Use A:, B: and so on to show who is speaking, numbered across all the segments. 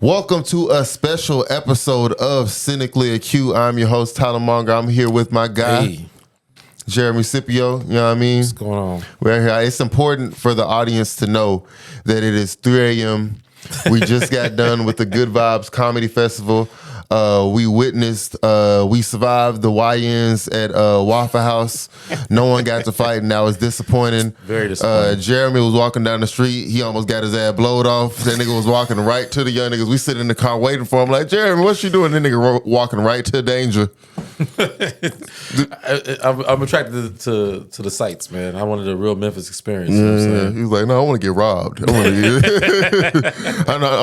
A: Welcome to a special episode of Cynically Acute. I'm your host, Tylon Monger. I'm here with my guy, Jeremy Scippio. You know what I mean?
B: What's going on?
A: We're here. It's important for the audience to know that it is 3 a.m. We just got done with the Good Vibes Comedy Festival. We survived the YNs at Waffle-House. No one got to fight, and that was disappointing.
B: Very disappointing.
A: Jeremy was walking down the street. He almost got his ass blowed off. That nigga was walking right to the young niggas. We sit in the car waiting for him like, Jeremy, what you doing? That nigga walking right to danger.
B: I'm attracted to the sights, man. I wanted a real Memphis experience. You know what I'm saying?
A: He was like, no, I want to get robbed. I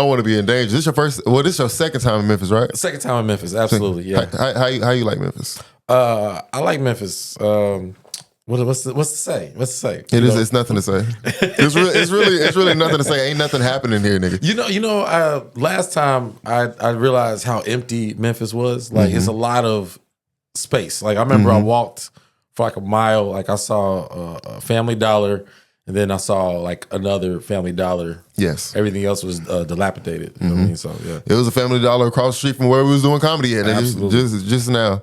A: want to be in danger. This is your second time in Memphis, right?
B: Second time in Memphis, absolutely. Yeah.
A: How you like Memphis?
B: I like Memphis. What's to say?
A: It's nothing to say. It's really nothing to say. Ain't nothing happening here, nigga.
B: Last time I realized how empty Memphis was. Like it's a lot of space. Like I remember I walked for like a mile. Like I saw a Family Dollar, and then I saw like another Family Dollar.
A: Yes.
B: Everything else was dilapidated. You know what I mean? So yeah.
A: It was a Family Dollar across the street from where we was doing comedy at.
B: Absolutely.
A: Just now.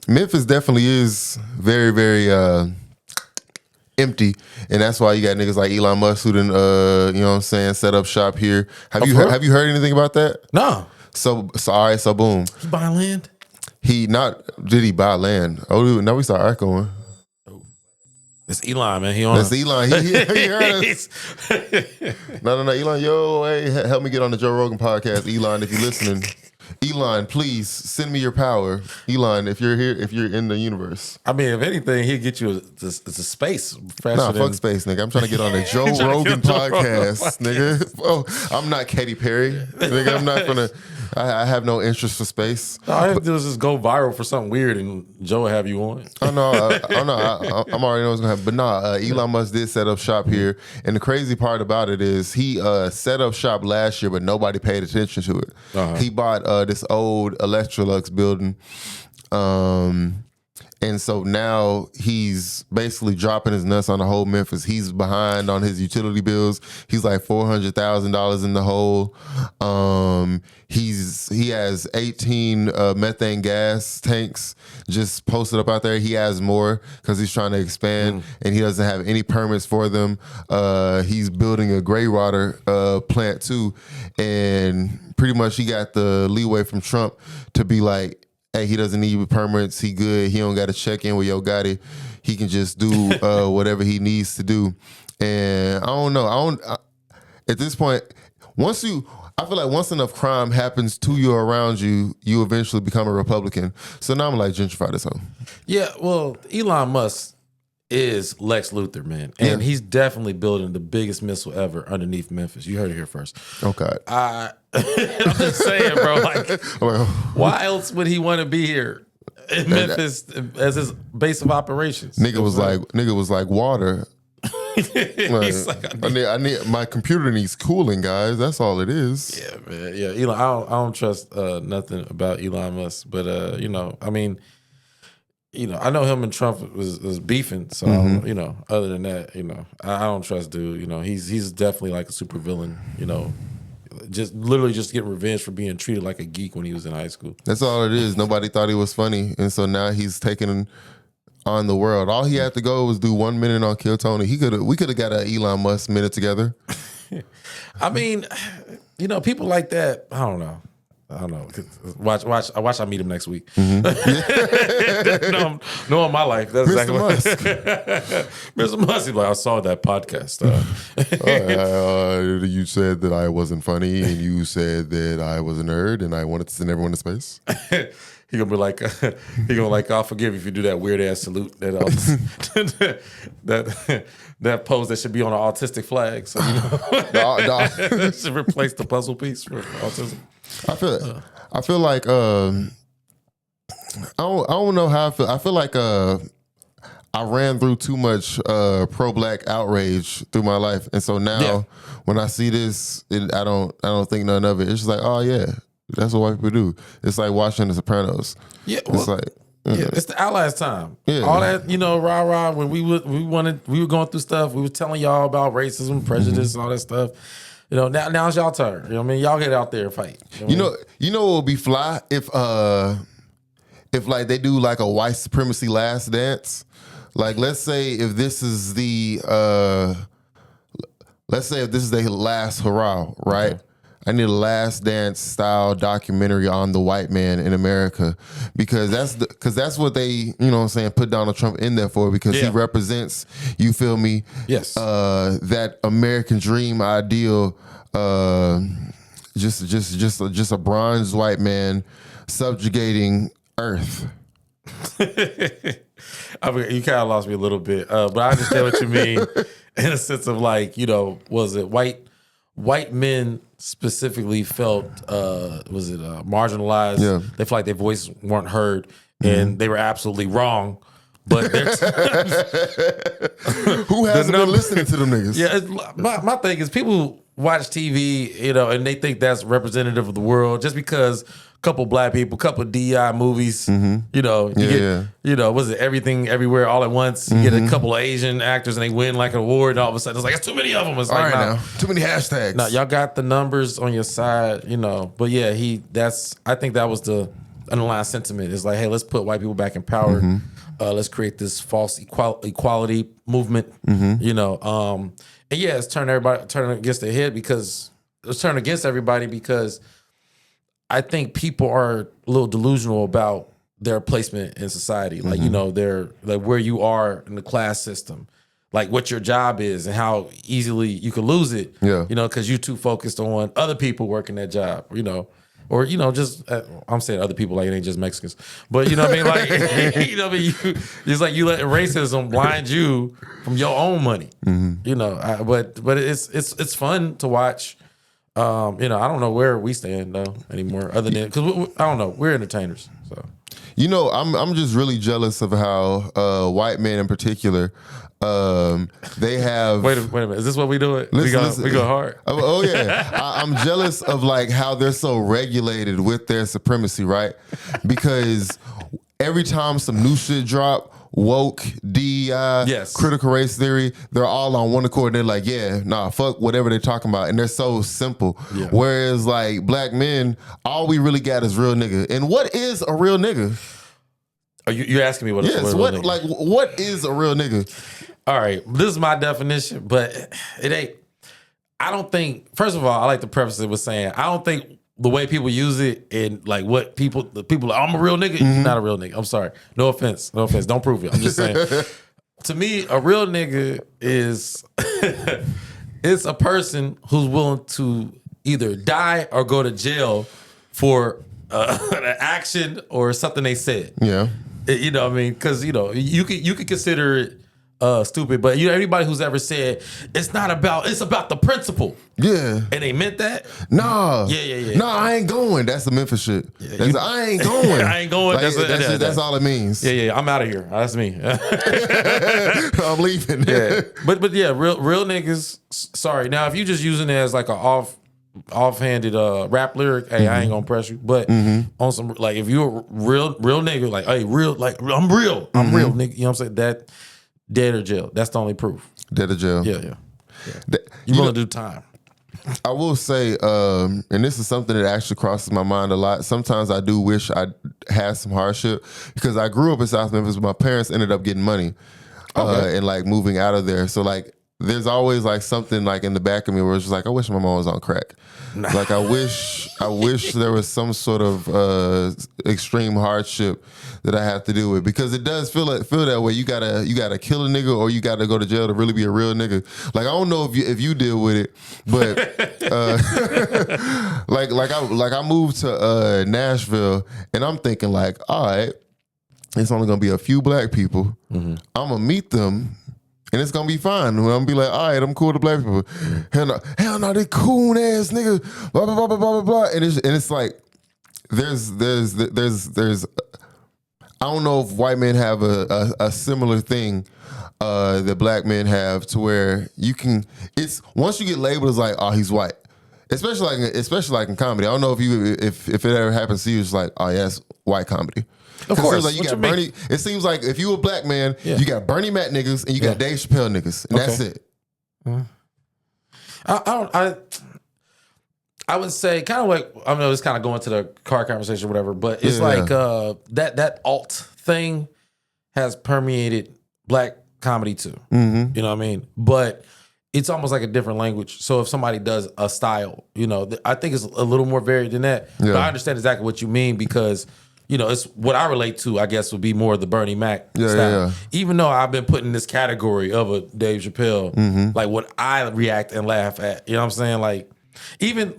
A: Memphis definitely is very, very empty. And that's why you got niggas like Elon Musk who done, you know what I'm saying, set up shop here. Have you heard anything about that?
B: No.
A: So all right, so boom.
B: He buying land?
A: Did he buy land? Oh, now we start echoing.
B: It's Elon, man. That's
A: Elon. He heard us. No, Elon, yo, hey, help me get on the Joe Rogan podcast. Elon, if you're listening. Elon, please send me your power. Elon, if you're here, if you're in the universe.
B: I mean, if anything, he'll get you a space.
A: Fuck space, nigga. I'm trying to get on the Joe Rogan podcast, nigga. Oh, I'm not Katy Perry, nigga. I'm not gonna. I have no interest for space.
B: All I have to do is just go viral for something weird, and Joe will have you on.
A: I'm already know what's gonna happen. But Elon Musk did set up shop here, and the crazy part about it is he set up shop last year, but nobody paid attention to it. He bought this old Electrolux building, and so now he's basically dropping his nuts on the whole Memphis. He's behind on his utility bills. He's like $400,000 in the hole. He has 18 methane gas tanks just posted up out there. He has more because he's trying to expand, and he doesn't have any permits for them. He's building a Greywater plant too, and pretty much he got the leeway from Trump to be like, hey, he doesn't need permits. He good. He don't got to check in with Yo Gotti. He can just do whatever he needs to do. And I don't know. At this point, I feel like once enough crime happens to you or around you, you eventually become a Republican. So now I'm like, gentrify this home.
B: Yeah, well, Elon Musk is Lex Luthor, man. And he's definitely building the biggest missile ever underneath Memphis. You heard it here first.
A: Okay.
B: I'm just saying, bro. Like, why else would he want to be here in Memphis as his base of operations?
A: Nigga was like water. I need my computer needs cooling, guys. That's all it is.
B: Yeah, man. Yeah, Elon. I don't trust nothing about Elon Musk, but I mean, I know him and Trump was beefing. So other than that, I don't trust dude. He's definitely like a super villain. Just getting revenge for being treated like a geek when he was in high school.
A: That's all it is. Nobody thought he was funny, and so now he's taking on the world. All he had to go was do 1 minute on Kill Tony. We could have got an Elon Musk minute together.
B: I mean, people like that. I don't know. Watch. I meet him next week. No, in my life. That's
A: Mr. Musk.
B: Mr. Musk. He's like, I saw that podcast.
A: You said that I wasn't funny, and you said that I was a nerd, and I wanted to send everyone to space.
B: He gonna be like, I'll forgive you if you do that weird ass salute that pose that should be on an autistic flag. So should replace the puzzle piece for autism.
A: I feel like I don't know how I feel. I feel like I ran through too much pro-black outrage through my life, and so now when I see this, I don't think none of it. It's just like, oh yeah, that's what white people do. It's like watching The Sopranos. Yeah, it's like.
B: Yeah, it's the Allies time.
A: Yeah.
B: All that, rah-rah, when we were going through stuff, we were telling y'all about racism, prejudice, and all that stuff. now it's y'all turn. You know what I mean? Y'all get out there and fight.
A: You know what would be fly if like they do like a white supremacy last dance. Like let's say if this is the last hurrah, right? Okay. I need a last dance style documentary on the white man in America because that's what they, you know what I'm saying, put Donald Trump in there for because he represents, you feel me?
B: Yes.
A: That American dream ideal, just a bronze white man subjugating Earth.
B: I mean, you kind of lost me a little bit, but I understand what you mean in a sense of like, was it white men specifically felt marginalized?
A: Yeah.
B: They felt like their voice weren't heard, and they were absolutely wrong. But
A: who hasn't been listening to them niggas?
B: Yeah, my thing is people watch TV, and they think that's representative of the world just because a couple black people, couple DI movies, was it Everything Everywhere All at Once? You get a couple of Asian actors and they win like an award, and all of a sudden it's like, it's too many of them. It's like,
A: now, too many hashtags.
B: No, y'all got the numbers on your side, But yeah, I think that was the underlying sentiment. It's like, hey, let's put white people back in power. Let's create this false equality movement, and it's turning against their head because it's turning against everybody because I think people are a little delusional about their placement in society. Like, they're like where you are in the class system, like what your job is and how easily you could lose it.
A: Yeah.
B: Because you're too focused on other people working that job, or just I'm saying other people like it ain't just Mexicans, but you know what I mean, like it's like you let racism blind you from your own money, but it's fun to watch. I don't know where we stand though anymore, other than because I don't know, we're entertainers. So
A: I'm just really jealous of how white men in particular. They have.
B: Wait a minute. Is this what we do? We go hard.
A: Oh yeah. I'm jealous of like how they're so regulated with their supremacy, right? Because every time some new shit drop, woke, DEI, critical race theory, they're all on one accord. They're like, fuck whatever they're talking about, and they're so simple. Yeah. Whereas like black men, all we really got is real nigga. And what is a real nigga?
B: Are you asking me what?
A: Yes.
B: What a real nigga?
A: What is a real nigga?
B: All right, this is my definition, but it ain't. I don't think. First of all, I like to preface it with saying I don't think the way people use it and like what the people like, I'm a real nigga. You're not a real nigga. I'm sorry. No offense. Don't prove it. I'm just saying. To me, a real nigga is it's a person who's willing to either die or go to jail for an action or something they said.
A: Yeah.
B: You know what I mean? Because you could consider it stupid, but everybody who's ever said it's about the principle.
A: Yeah.
B: And they meant that?
A: Nah.
B: Yeah.
A: Nah, I ain't going. That's the Memphis shit. I ain't going.
B: I ain't going.
A: Like, that's all it means.
B: Yeah. I'm out of here. That's me.
A: I'm leaving.
B: Yeah. But yeah, real niggas. Sorry. Now, if you just using it as like a offhanded rap lyric, hey, I ain't gonna press you. But on some like if you're a real nigga, like hey, real, like I'm real nigga. You know what I'm saying? That dead or jail. That's the only proof.
A: Dead or jail.
B: Yeah. You want to do time.
A: I will say, and this is something that actually crosses my mind a lot. Sometimes I do wish I had some hardship because I grew up in South Memphis, but my parents ended up getting money and like moving out of there. So like there's always like something like in the back of me where it's just like, I wish my mom was on crack. Like I wish there was some sort of extreme hardship that I have to deal with because it does feel that way. You gotta kill a nigga or you gotta go to jail to really be a real nigga. Like I don't know if you deal with it, but like I moved to Nashville and I'm thinking like, all right, it's only gonna be a few black people. I'm gonna meet them. And it's gonna be fine. I'm gonna be like, all right, I'm cool with black people. Hell no, they coon ass nigga. Blah blah blah blah blah blah. And it's like, there's. I don't know if white men have a similar thing that black men have to where you can. It's once you get labeled as like, oh, he's white. Especially like in comedy. I don't know if it ever happens to you. It's like, oh yeah, it's white comedy.
B: Of course,
A: like you got Bernie. It seems like if you a black man, you got Bernie Mac niggas and you got Dave Chappelle niggas, and that's it.
B: I would say kind of like, I know it's kind of going to the car conversation or whatever, but it's that alt thing has permeated black comedy too.
A: Mm-hmm.
B: You know what I mean? But it's almost like a different language. So if somebody does a style, I think it's a little more varied than that.
A: Yeah.
B: But I understand exactly what you mean because, it's what I relate to, I guess, would be more the Bernie Mac style.
A: Yeah.
B: Even though I've been put in this category of a Dave Chappelle, like what I react and laugh at. You know what I'm saying? Like, even,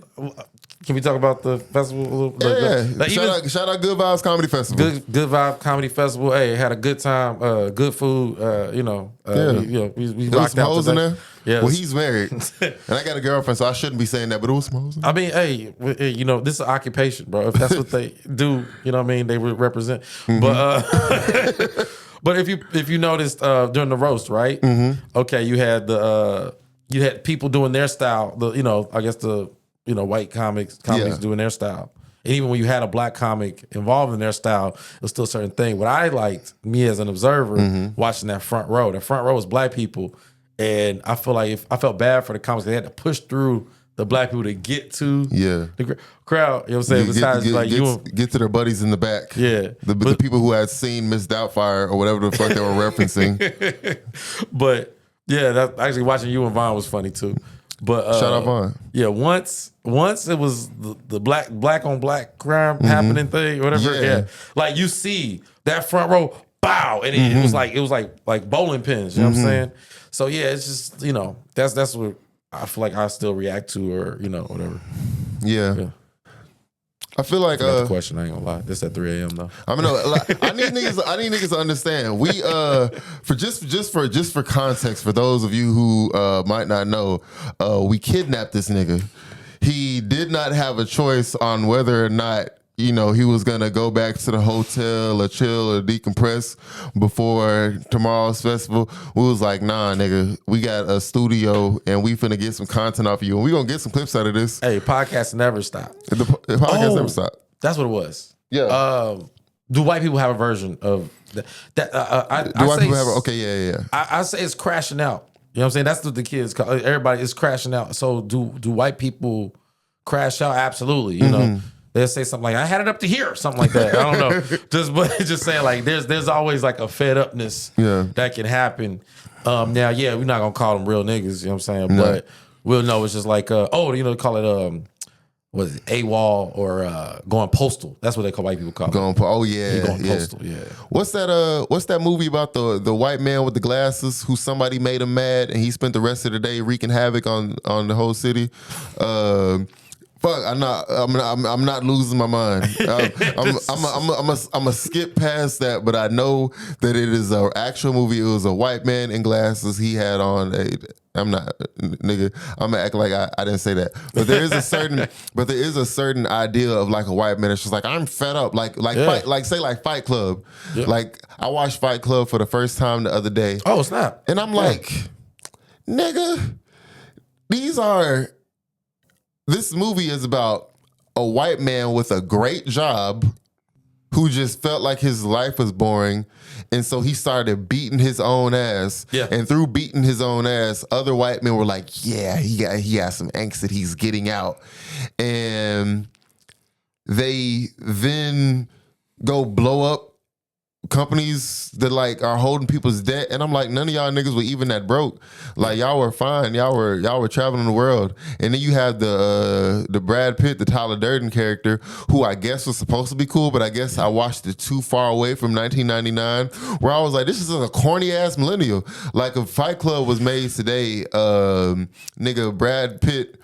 B: can we talk about the festival a little?
A: Yeah. Shout out Good Vibes Comedy Festival.
B: Good Vibe Comedy Festival. Hey, had a good time. Good food. We rocked out
A: hoes in
B: today.
A: there.
B: Yeah,
A: well, he's married, and I got a girlfriend, so I shouldn't be saying that. But it was some hoes in there.
B: I mean, hey, this is an occupation, bro. If that's what they do, you know what I mean. They represent. But but if you noticed during the roast, right? Okay, you had people doing their style. I guess the white comics doing their style. And even when you had a black comic involved in their style, it was still a certain thing. What I liked, me as an observer, watching that front row was black people. And I feel like I felt bad for the comics. They had to push through the black people to get to the crowd. You know what I'm saying? Besides,
A: get to their buddies in the back.
B: Yeah.
A: The people who had seen Miss Doubtfire or whatever the fuck they were referencing.
B: But yeah, actually watching you and Vaughn was funny too. But
A: shout out Vaughn.
B: Yeah, once it was the black on black crime happening thing, whatever. Yeah. Like you see that front row, bow, and it was like bowling pins. You know what I'm saying? So yeah, it's just that's what I feel like I still react to, or whatever.
A: Yeah. I feel like
B: the question. I ain't gonna lie. This at 3 a.m. though.
A: I mean, I need niggas to understand. We for just for context, for those of you who might not know, we kidnapped this nigga. He did not have a choice on whether or not he was gonna go back to the hotel or chill or decompress before tomorrow's festival. We was like, nah, nigga, we got a studio and we finna get some content off of you, and we gonna get some clips out of this.
B: Hey, podcasts never stop.
A: The podcast never stop.
B: That's what it was.
A: Yeah.
B: Do white people have a version of that?
A: Okay, yeah.
B: I say it's crashing out. You know what I'm saying? That's what the kids call. Everybody is crashing out. So do white people crash out? Absolutely. You know. They'll say something like, I had it up to here, or something like that. I don't know. Just saying, like, there's always like a fed upness that can happen. Now, we're not gonna call them real niggas, you know what I'm saying? No. But we'll know it's just like call it what is it, AWOL or going postal. That's what they call white people call it. Going postal, yeah.
A: What's that movie about the white man with the glasses who somebody made him mad and he spent the rest of the day wreaking havoc on the whole city? Fuck, I'm not losing my mind. I'm a skip past that, but I know that it is an actual movie. It was a white man in glasses. He had on I'm not, nigga. I'm gonna act like I didn't say that. But there is a certain idea of like a white man. It's just like, I'm fed up. Like Fight Club. Yeah. Like I watched Fight Club for the first time the other day.
B: Oh snap!
A: And I'm like, nigga, this movie is about a white man with a great job who just felt like his life was boring. And so he started beating his own ass. Yeah. And through beating his own ass, other white men were like, yeah, he got some angst that he's getting out. And they then go blow up companies that like are holding people's debt, and I'm like, none of y'all niggas were even that broke. Like y'all were fine. Y'all were traveling the world. And then you have the Brad Pitt, the Tyler Durden character, who I guess was supposed to be cool, but I guess I watched it too far away from 1999, where I was like, this is a corny ass millennial. Like if Fight Club was made today, nigga, Brad Pitt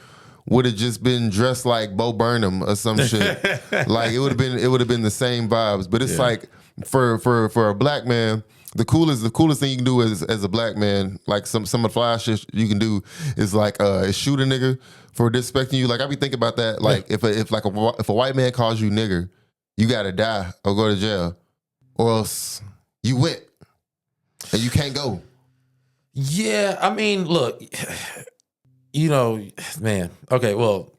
A: would have just been dressed like Bo Burnham or some shit. Like it would have been the same vibes. But it's like, for a black man, the coolest thing you can do as a black man, like some of the fly shit you can do is like shoot a nigga for disrespecting you. Like I be thinking about that. Like if a white man calls you nigger, you gotta die or go to jail, or else you went and you can't go.
B: Yeah, I mean, look, man. Okay, well,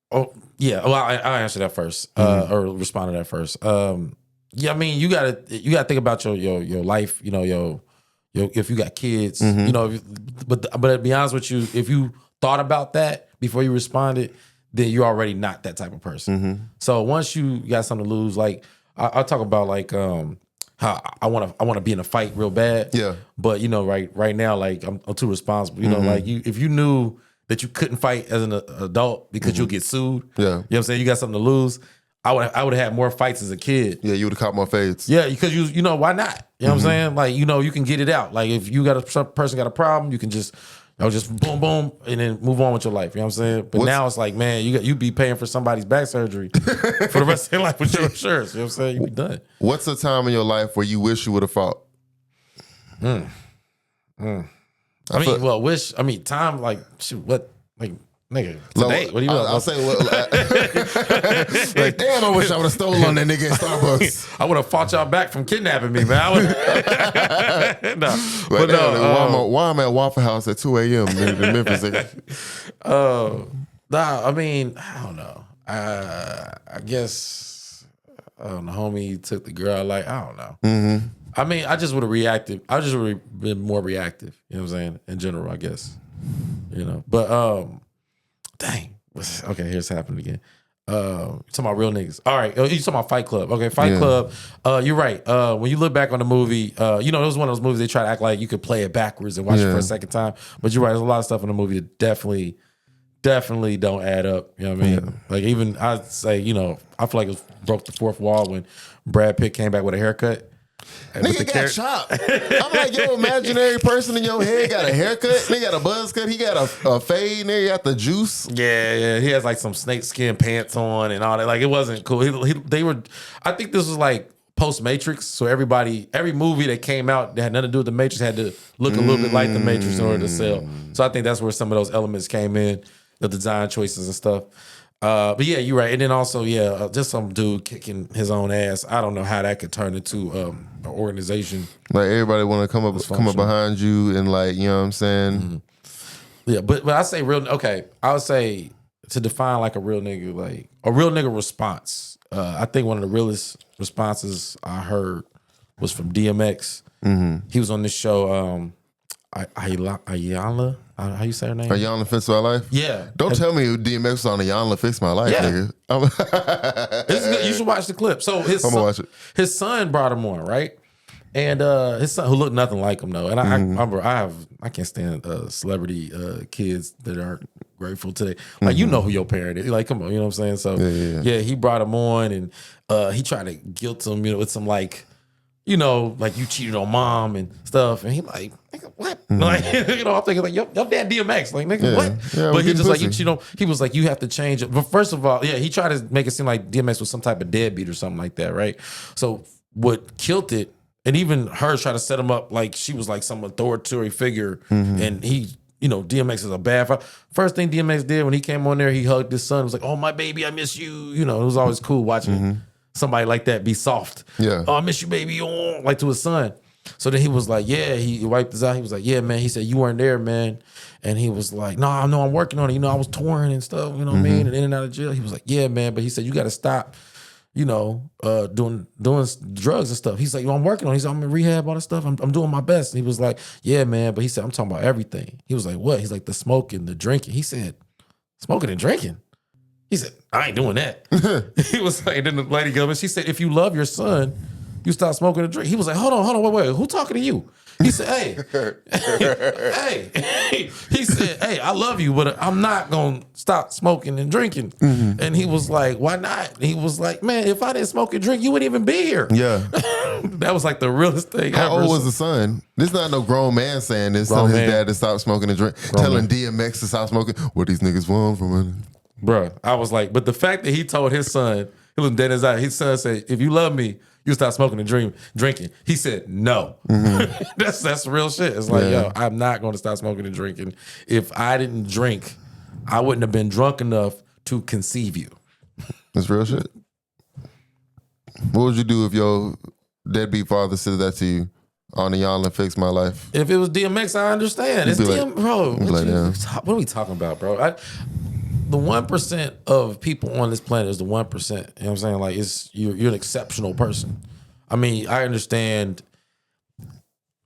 B: I'll answer that first, or respond to that first. Yeah, I mean, you gotta think about your life. If you got kids, but to be honest with you, if you thought about that before you responded, then you're already not that type of person.
A: Mm-hmm.
B: So once you got something to lose, like I talk about like how I want to be in a fight real bad.
A: Yeah.
B: But you know, right now, like I'm too responsible. You know, like if you knew that you couldn't fight as an adult because you'll get sued.
A: Yeah.
B: You know what I'm saying? You got something to lose. I would have had more fights as a kid.
A: Yeah, you would have caught more fades.
B: Yeah, because you know, why not? You know what I'm saying? Like, you know, you can get it out. Like if you got some person got a problem, you can just boom, boom, and then move on with your life. You know what I'm saying? But now it's like, man, you be paying for somebody's back surgery for the rest of your life with your insurance. You know what I'm saying? You be done.
A: What's a time in your life where you wish you would have fought?
B: Time like shoot, what like nigga today? What do you?
A: I'll say like, damn, I wish I would have stolen on that nigga in Starbucks.
B: I would have fought y'all back from kidnapping me, man.
A: Why I'm at Waffle-House at 2 a.m. in Memphis?
B: I mean, I don't know. I guess the homie took the girl. Like, I don't know.
A: Mm-hmm.
B: I mean, I just would have reacted. I just would have been more reactive. You know what I'm saying? In general, I guess. You know, but dang. Okay, here's happening again. You talking about real niggas. All right, you talking about Fight Club. Okay, Fight Club. You're right. When you look back on the movie, you know, it was one of those movies they try to act like you could play it backwards and watch it for a second time. But you're right, there's a lot of stuff in the movie that definitely don't add up. You know what I mean? Like even I'd say, you know, I feel like it broke the fourth wall when Brad Pitt came back with a haircut.
A: Nigga got chopped. I'm like, your imaginary person in your head got a haircut. Nigga got a buzz cut. He got a fade. Nigga got the juice.
B: Yeah. He has like some snakeskin pants on and all that. Like it wasn't cool. They were. I think this was like post Matrix. So every movie that came out that had nothing to do with the Matrix had to look a little bit like the Matrix in order to sell. So I think that's where some of those elements came in, the design choices and stuff. But yeah, you're right. And then also, just some dude kicking his own ass. I don't know how that could turn into an organization.
A: Like everybody want to come up behind you and like, you know what I'm saying?
B: Mm-hmm. Yeah, but I say real. Okay, I would say to define like a real nigga, like a real nigga response. I think one of the realest responses I heard was from DMX. Mm-hmm. He was on this show. Ayala, how you say her name?
A: Ayala Fix My Life?
B: Yeah.
A: Don't tell me DMX was on Ayala Fix My Life, nigga.
B: This is good. You should watch the clip. So I'm gonna watch it. His son brought him on, right? And his son, who looked nothing like him though, and I can't stand celebrity kids that aren't grateful today. Like you know who your parent is. Like come on, you know what I'm saying? So yeah, he brought him on, and he tried to guilt him, you know, with some like, you know, like you cheated on mom and stuff, and he like, nigga, what? Like, you know, I'm thinking like, your dad DMX, like, nigga, what?
A: Yeah,
B: but he just like, you cheat on. He was like, you have to change it. But first of all, he tried to make it seem like DMX was some type of deadbeat or something like that, right? So what killed it, and even her tried to set him up like she was like some authoritative figure, and he, you know, DMX is a bad father. First thing DMX did when he came on there, he hugged his son. It was like, oh my baby, I miss you. You know, it was always cool watching somebody like that be soft.
A: Yeah.
B: Oh, I miss you, baby. Oh, like to his son. So then he was like, he wiped his eye. He was like, yeah, man. He said, you weren't there, man. And he was like, no, I know I'm working on it. You know, I was touring and stuff, you know what I mean? And in and out of jail. He was like, yeah, man. But he said, you got to stop, you know, doing drugs and stuff. He's like, I'm working on it. He said, I'm in rehab, all that stuff. I'm doing my best. And he was like, yeah, man. But he said, I'm talking about everything. He was like, what? He's like, the smoking, the drinking. He said, smoking and drinking? He said, I ain't doing that. He was like, then the lady goes, she said, if you love your son, you stop smoking and drink. He was like, hold on, wait, who talking to you? He said, hey, he said, hey, I love you, but I'm not going to stop smoking and drinking. And he was like, why not? He was like, man, if I didn't smoke and drink, you wouldn't even be here.
A: Yeah.
B: That was like the realest thing
A: How
B: ever.
A: old was the son? This is not no grown man saying this, telling his dad to stop smoking and drink, telling DMX to stop smoking. What these niggas want from it?
B: Bruh, I was like, but the fact that he told his son, he was dead in his eye, his son said, if you love me, you stop smoking and drinking. He said, no. That's real shit. It's like, yo, I'm not going to stop smoking and drinking. If I didn't drink, I wouldn't have been drunk enough to conceive you.
A: That's real shit. What would you do if your deadbeat father said that to you on the Y'all and Fix My Life?
B: If it was DMX, I understand. It's
A: like,
B: bro.
A: What
B: are we talking about, bro? The 1% of people on this planet is the 1%. You know what I'm saying? Like, you're an exceptional person. I mean, I understand.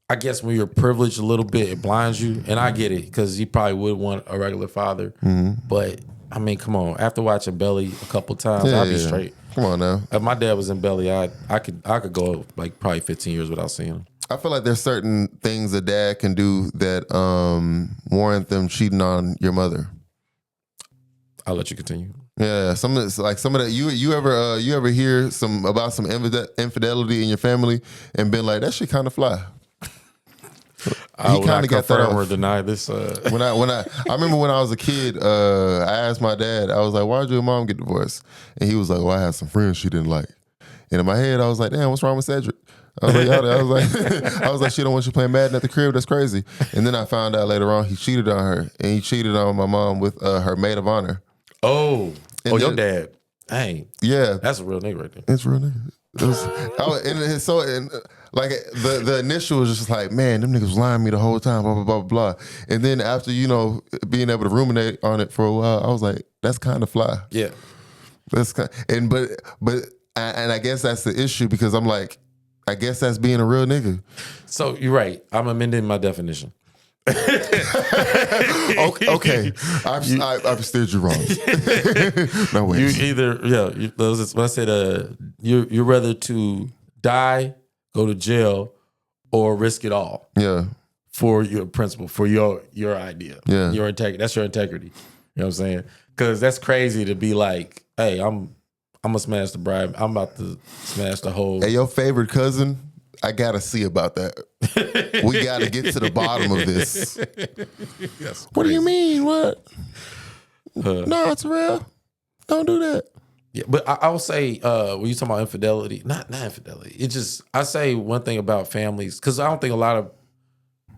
B: I guess when you're privileged a little bit, it blinds you, and I get it because you probably would want a regular father. But I mean, come on. After watching Belly a couple times, I'd be straight.
A: Come on now.
B: If my dad was in Belly, I could go like probably 15 years without seeing him.
A: I feel like there's certain things a dad can do that warrant them cheating on your mother.
B: I'll let you continue.
A: Yeah, some of that. You ever hear about some infidelity in your family and been like, that shit kind of fly.
B: He kind of got that off. Or deny this.
A: When I remember when I was a kid, I asked my dad, I was like, why'd your mom get divorced? And he was like, well, I had some friends she didn't like. And in my head, I was like, damn, what's wrong with Cedric? I was like, she don't want you playing Madden at the crib. That's crazy. And then I found out later on he cheated on her, and he cheated on my mom with her maid of honor.
B: Oh, your dad. Dang.
A: Yeah,
B: that's a real nigga right there.
A: It's a real nigga. Like the initial was just like, man, them niggas was lying to me the whole time, blah blah blah blah. And then after being able to ruminate on it for a while, I was like, that's kind of fly.
B: Yeah,
A: that's but I guess that's the issue because I'm like, I guess that's being a real nigga.
B: So you're right. I'm amending my definition.
A: Okay. I've steered you wrong. No way.
B: You either what I said. You're rather to die, go to jail, or risk it all.
A: Yeah.
B: For your principle, for your idea.
A: Yeah.
B: Your integrity. That's your integrity. You know what I'm saying? Because that's crazy to be like, hey, I'm gonna smash the bride. I'm about to smash the whole.
A: Hey, your favorite cousin, I gotta see about that. We gotta get to the bottom of this. What do you mean? What? No, it's real. Don't do that.
B: Yeah, but I would say when you talk about infidelity, not infidelity. It just I say one thing about families because I don't think a lot of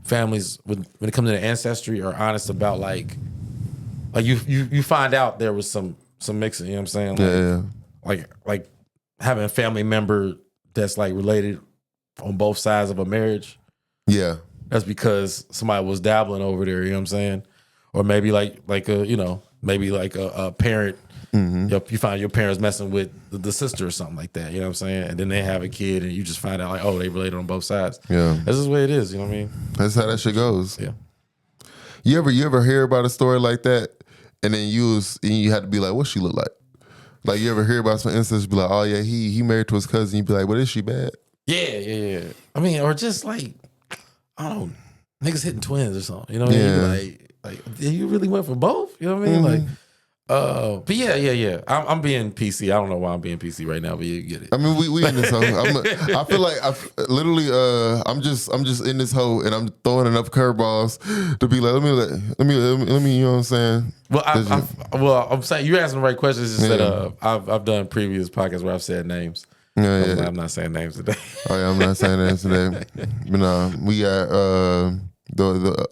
B: families when it comes to the ancestry are honest about like you find out there was some mixing. You know what I'm saying? Like having a family member that's like related on both sides of a marriage.
A: Yeah.
B: That's because somebody was dabbling over there, you know what I'm saying? Or maybe like a parent, you find your parents messing with the sister or something like that, you know what I'm saying? And then they have a kid and you just find out like, oh, they related on both sides.
A: Yeah.
B: That's just the way it is, you know what I mean?
A: That's how that shit goes.
B: Yeah.
A: You ever hear about a story like that and then you had to be like, what she look like? Like you ever hear about some instance, be like, oh yeah, he married to his cousin, you be like, what is she bad?
B: Yeah. I mean, or just like, I don't know, niggas hitting twins or something. You know what I mean? Like, you really went for both? You know what I mean? Like, but yeah. I'm being PC. I don't know why I'm being PC right now, but you get it.
A: I mean, we in this hole. I feel like I'm just in this hole and I'm throwing enough curveballs to be like, let me, you know what I'm saying?
B: Well, I'm saying you're asking the right questions. It's just that I've done previous podcasts where I've said names.
A: Yeah.
B: I'm not saying names today.
A: Oh yeah, I'm not saying names today. But no, we got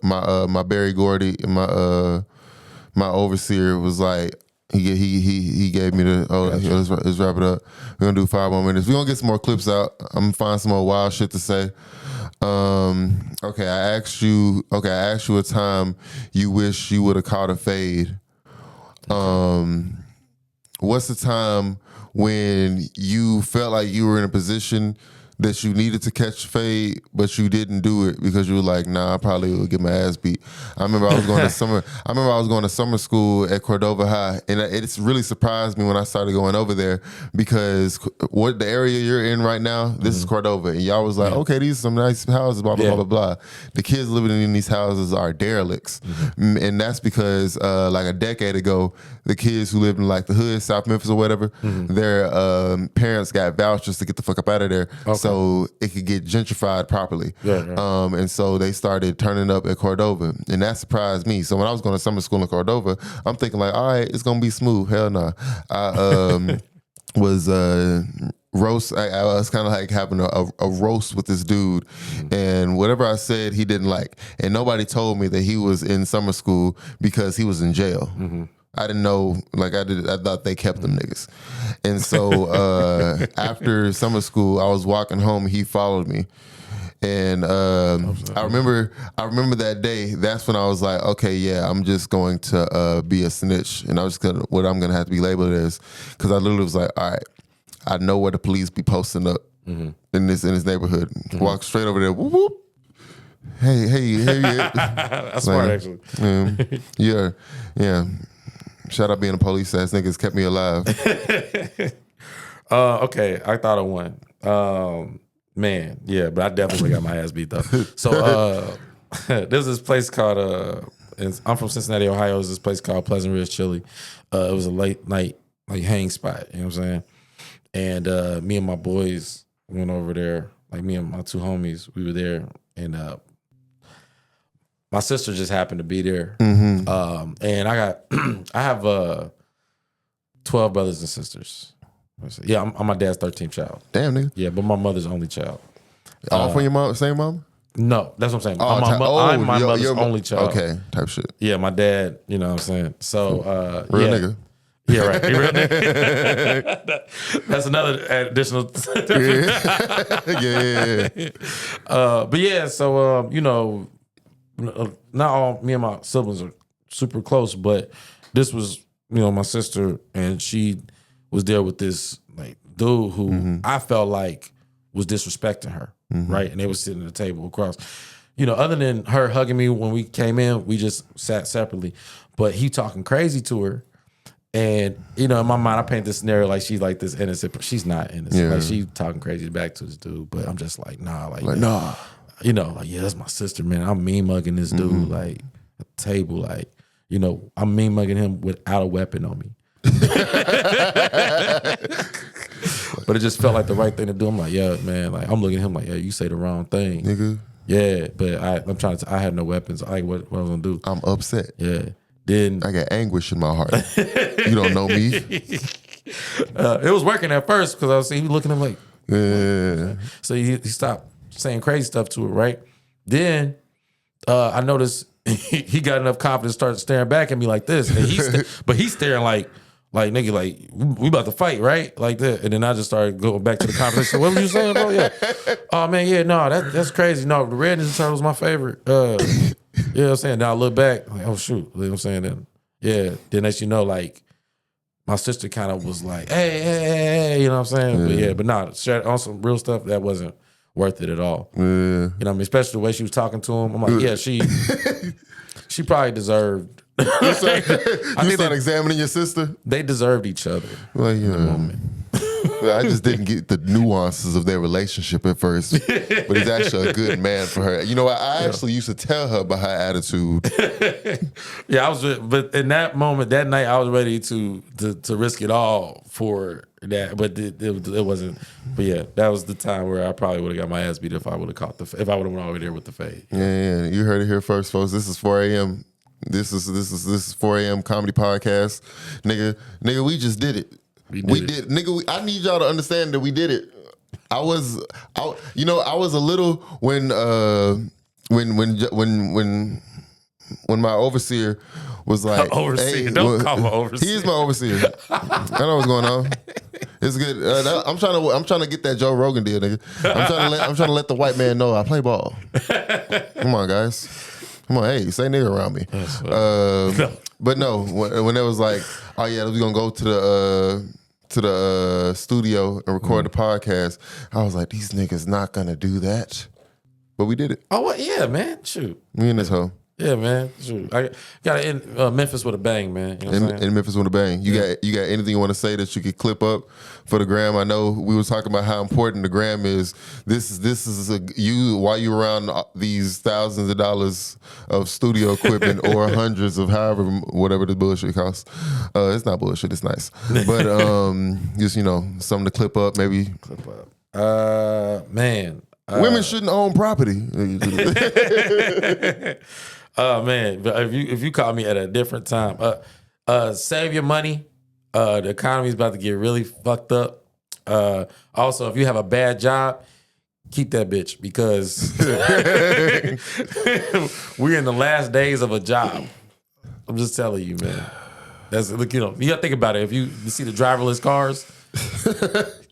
A: my Barry Gordy and my overseer was like he gave me the let's wrap it up. We're gonna do 5 more minutes. We're gonna get some more clips out. I'm gonna find some more wild shit to say. Okay, I asked you a time you wish you would have caught a fade. What's the time when you felt like you were in a position that you needed to catch a fade, but you didn't do it because you were like, nah, I probably would get my ass beat. I remember I was going to summer school at Cordova High, and it's really surprised me when I started going over there because what the area you're in right now, this is Cordova, and y'all was like, okay, these are some nice houses, blah blah blah blah blah. The kids living in these houses are derelicts, and that's because like a decade ago, the kids who lived in like the hood, South Memphis or whatever, their parents got vouchers to get the fuck up out of there. Okay. So it could get gentrified properly. And so they started turning up at Cordova. And that surprised me. So when I was going to summer school in Cordova, I'm thinking like, all right, it's going to be smooth. Hell no. I was roast. I was kind of like having a roast with this dude. And whatever I said, he didn't like. And nobody told me that he was in summer school because he was in jail. I didn't know, like I thought they kept them niggas. And so after summer school, I was walking home, he followed me. And I remember that day, that's when I was like, okay, yeah, I'm just going to be a snitch. And I was just what I'm gonna have to be labeled as. Cause I literally was like, all right, I know where the police be posting up in this neighborhood. Walk straight over there, whoop whoop. Hey, yeah.
B: That's smart actually.
A: Yeah. Shout out being a police ass niggas kept me alive.
B: Okay, I thought of one. Man, yeah, but I definitely got my ass beat though. So there's this place called I'm from Cincinnati, Ohio. There's this place called Pleasant Ridge Chili. It was a late night like hang spot, you know what I'm saying? And me and my boys went over there, like me and my two homies, we were there, and my sister just happened to be there. And I have 12 brothers and sisters. Yeah, I'm my dad's 13th child.
A: Damn, nigga.
B: Yeah, but my mother's only child.
A: All from your mom, same mom?
B: No, that's what I'm saying. I'm my mother's only child.
A: Okay, type shit.
B: Yeah, my dad, you know what I'm saying? So,
A: real nigga.
B: Yeah, right. Real nigga. That's another additional.
A: Yeah.
B: But yeah, so, you know, not all me and my siblings are super close, but this was, you know, my sister, and she was there with this like dude who I felt like was disrespecting her, right? And they were sitting at the table across. You know, other than her hugging me when we came in, we just sat separately. But he talking crazy to her. And, you know, in my mind, I paint this scenario like she's like this innocent, but she's not innocent.
A: Yeah.
B: Like she talking crazy back to this dude. But I'm just like, nah, like
A: nah.
B: You know, like, yeah, that's my sister, man. I'm mean mugging this dude, like, at the table, like, you know, I'm mean mugging him without a weapon on me. But it just felt like the right thing to do. I'm like, yeah, man. Like, I'm looking at him like, yeah, you say the wrong thing,
A: nigga.
B: Yeah, but I'm trying to. I had no weapons. What I was gonna do?
A: I'm upset.
B: Yeah. Then
A: I got anguish in my heart. You don't know me.
B: It was working at first because I was seeing he looking at him like,
A: yeah.
B: So he stopped saying crazy stuff to her, right? Then I noticed he got enough confidence to start staring back at me like this, and but he's staring like nigga, like we about to fight, right? Like that. And then I just started going back to the conversation. What were you saying, bro? Yeah. Oh man, yeah, no, that's crazy. No, the Red Ninja Turtle's my favorite. You know what I'm saying? Now I look back, like, oh shoot. You know what I'm saying? Then yeah. Then as you know, like my sister kind of was like, hey, you know what I'm saying?
A: Yeah.
B: But on some real stuff, that wasn't worth it at all.
A: Yeah.
B: You know what I mean? Especially the way she was talking to him. I'm like, yeah, she probably deserved.
A: You start examining your sister?
B: They deserved each other.
A: Like,
B: in the moment.
A: I just didn't get the nuances of their relationship at first, but he's actually a good man for her. You know what? I actually used to tell her about her attitude.
B: Yeah, but in that moment, that night, I was ready to risk it all for that, but it wasn't. But yeah, that was the time where I probably would have got my ass beat if I would have if I would have went over there with the fade.
A: Yeah, you heard it here first, folks. This is 4 a.m. This is 4 a.m. comedy podcast, nigga. We just did it. We did, nigga. I need y'all to understand that we did it. I was a little when my overseer was like,
B: overseer,
A: hey,
B: don't call him overseer.
A: He is my overseer. I know what's going on. It's good. I'm trying to get that Joe Rogan deal, nigga. I'm trying to let the white man know I play ball. Come on, guys. Come on, hey, say nigga around me. But no, when it was like, oh yeah, we're gonna go to the studio and record the podcast, I was like, these niggas not gonna do that. But we did it.
B: Oh, well, yeah, man. Shoot.
A: Me and this hoe.
B: Yeah, man. Shoot. I got to end Memphis with a bang, man. You know what I'm saying?
A: In Memphis with a bang. You got anything you want to say that you could clip up for the gram? I know we were talking about how important the gram is. This is while you're around these thousands of dollars of studio equipment or hundreds of whatever the bullshit costs. It's not bullshit. It's nice. But just something to clip up maybe.
B: Clip up. Man.
A: Women shouldn't own property.
B: Oh man, but if you call me at a different time, save your money. The economy's about to get really fucked up. Also, if you have a bad job, keep that bitch because we're in the last days of a job. I'm just telling you, man. You gotta think about it. If you see the driverless cars,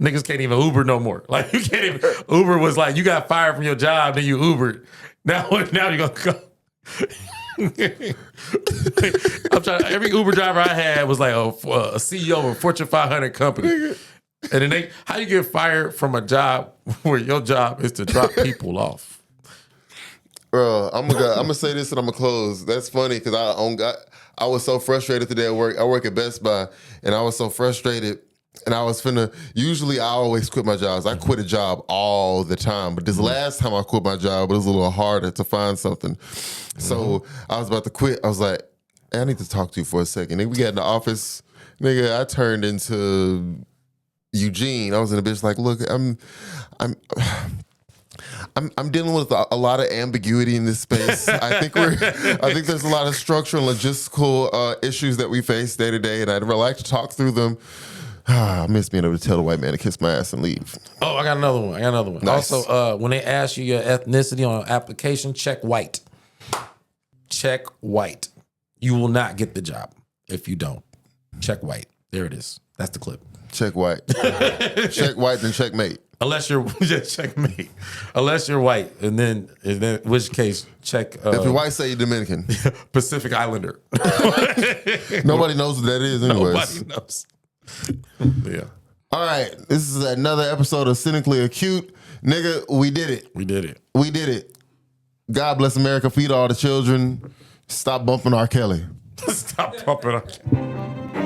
B: niggas can't even Uber no more. Like you can't even. Uber was like you got fired from your job, then you Ubered. Now you're gonna go. Every Uber driver I had was like a CEO of a Fortune 500 company. And then how you get fired from a job where your job is to drop people off?
A: Bro, I'm gonna say this and I'm gonna close. That's funny because I was so frustrated today at work. I work at Best Buy, and I was so frustrated. And I was usually I always quit my jobs. I quit a job all the time. But this last time I quit my job, it was a little harder to find something. So I was about to quit. I was like, hey, I need to talk to you for a second. Then we got in the office. Nigga, I turned into Eugene. I was in a bitch like, look, I'm dealing with a lot of ambiguity in this space. I think there's a lot of structural and logistical issues that we face day to day, and I'd really like to talk through them. I miss being able to tell the white man to kiss my ass and leave.
B: Oh, I got another one.
A: Nice.
B: Also, when they ask you your ethnicity on an application, check white. Check white. You will not get the job if you don't. Check white. There it is. That's the clip.
A: Check white. Check white, then checkmate.
B: Unless you're checkmate. Unless you're white, and then in which case check.
A: If you're white, say you're Dominican.
B: Pacific Islander.
A: Nobody knows what that is, anyways.
B: Nobody knows. Yeah.
A: All right. This is another episode of Cynically Acute. Nigga, we did it.
B: We did it.
A: We did it. God bless America. Feed all the children. Stop bumping R. Kelly.
B: Stop bumping R. Kelly.